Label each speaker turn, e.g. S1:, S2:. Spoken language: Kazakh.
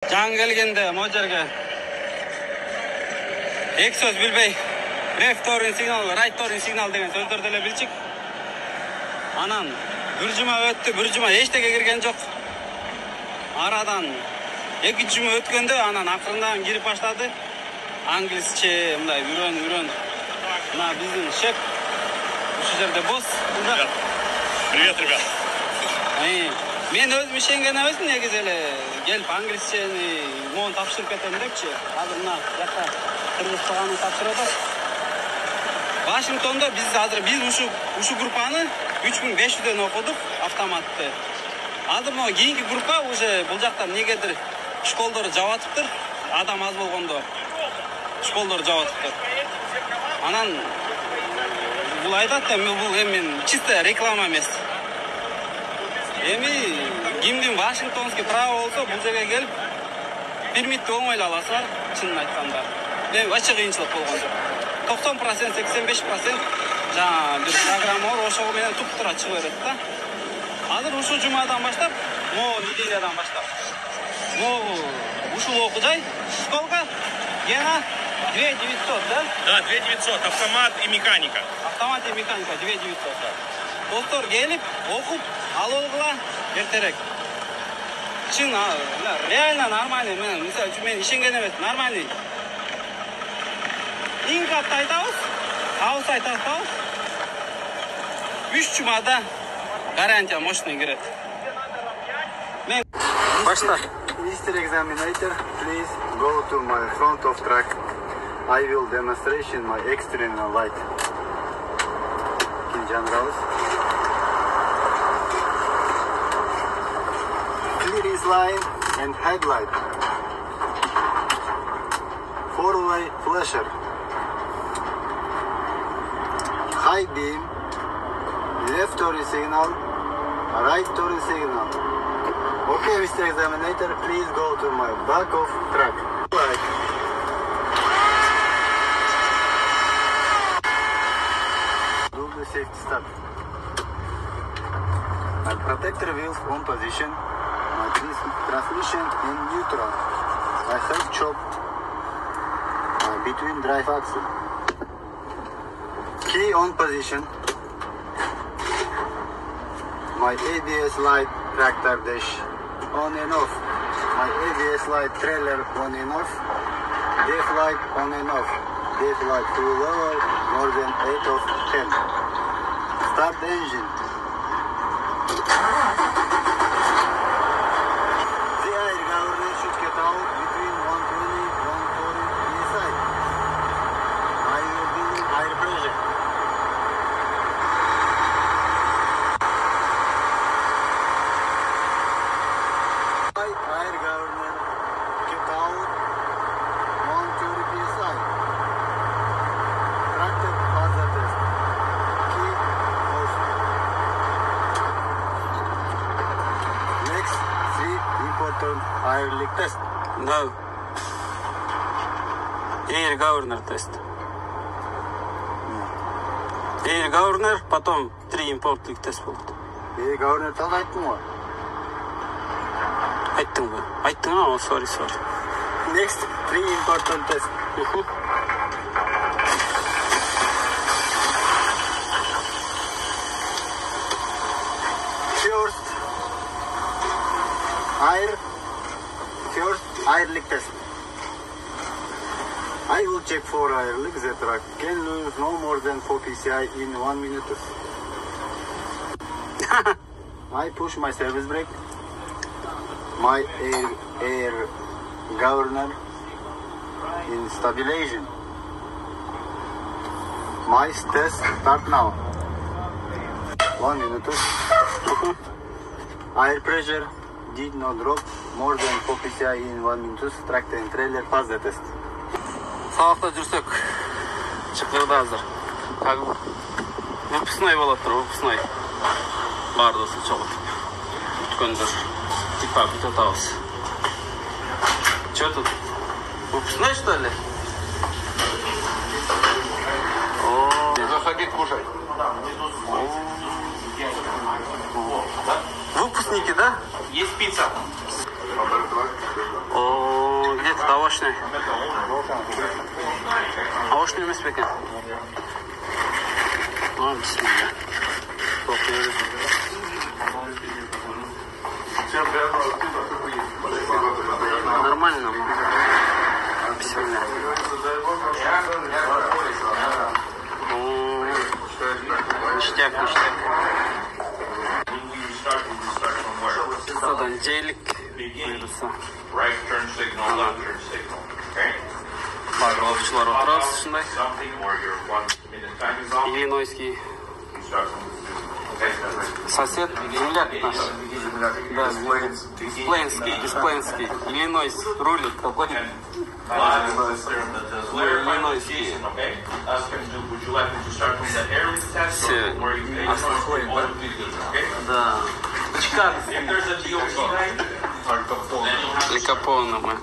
S1: Жаңы келгенде Моджерге эки сөз билбей, left turn signal, right turn signal деген сөздөрдү эле билчик. Анан бир жума өттү, бир жума эчтеге кирген жок. Арадан 2 жума өткөндө анан акырындан кирип баштады. Англисче мындай үрөн. Мына биздин шеф ушул жерде босс.
S2: Привет, ребят.
S1: Мен өзүм ишенген эмесмин негизи эле келип англисчени моун тапшырып кетем депчи. Азыр мына жакта кыргыз таганы тапшырып атат. Вашингтондо биз ушу группаны 3500дөн окудук автоматты. Азыр могу кийинки группа уже бул жакта негедир школдор жаап атыптыр. Адам аз болгондо школдор жаап атыптыр. Анан бул айтат да бул эми чисто реклама эмес. Эми кимдин Вашингтонский право болсо бул жерге келип пермитти оңой аласыздар, чынын айтканда. Эми вообще кыйынчылык болгон жок. 90%, 85% жаңа бир программа бар, ошого менен туп-туура чыгып берет да. Азыр ушул жумадан баштап, могу неделядан баштап, могу ушул окудай школга гена 2900, да?
S2: Да, 2900, автомат и механика.
S1: Автомат и механика 2900. Достор келип, окуп, алуугула эртерээк. Чын, реально нормальный. Мен ишенген эмес, нормальный. Инкапты айтабыз, кабыз айтабыз. 3 жумада гарантия мощный кирет. Мен башта.
S3: Mr. Examiner, please go to my front of track. I will demonstration my external light. İkinci anıralız. Clear is line and headlight. Four-way flasher. High beam. Left turn signal. Right turn signal. Okay, Mr. Examiner, please go to my back of track. Light. Do the safety start. My protector wheels on position. My transmission in neutral. I have chopped between drive axle. Key on position. My ABS light tractor dash on and off. My ABS light trailer on and off. Def light on and off. Def light full level more than 8 of 10. Start engine. The air governor should get out between 120 and 140 psi. I will be air pressure. Air governor get out 120 psi. Tractor hazard test. Key off. Next, 3 important air leak test.
S1: No. Air governor тест. Air governor, потом 3 import leak тест болот.
S3: Air governor талды айттым ғой.
S1: Айттың ба? Sorry.
S3: Next, 3 important test. First air leak test. I will check for air leak. The truck can lose no more than 4 psi in 1 minute. I push my service brake. My air governor in stabilization. My test start now. 1 minute. Air pressure did not drop more than 4 psi in 1 minute. Tractor and trailer pass the test.
S1: Сабакта жүрсөк чыкырды азыр. Выпускной болот тур, выпускной. Бардысы чогут. Өткөндөр типа бүтөт атабыз. Чё тут? Выпускной что ли?
S2: Заходи, кушай.
S1: Выпускники, да?
S2: Есть пицца.
S1: О, Научный. Научный емес пе екен? Бисмилля. Оқиды. Нормально. Бисмилля. Ништяк, ништяк. Понедельник.
S2: Right turn signal, left turn signal. Okay?
S1: Bağırıqçılar oturası şunday.
S2: Something or your 1 minute time is up.
S1: Иллинойский
S2: Instructions.
S1: сосед, земляк наш. Да, Дисплейнский. Иллинойс рулит какой? Иллинойский.
S2: Okay? Ask him to, would you like me to start from the airlift test
S1: Все.
S2: or you pay okay?
S1: Да. Чикаго.
S2: If there's a DOT line, then you'll have to
S1: Ликапона мы.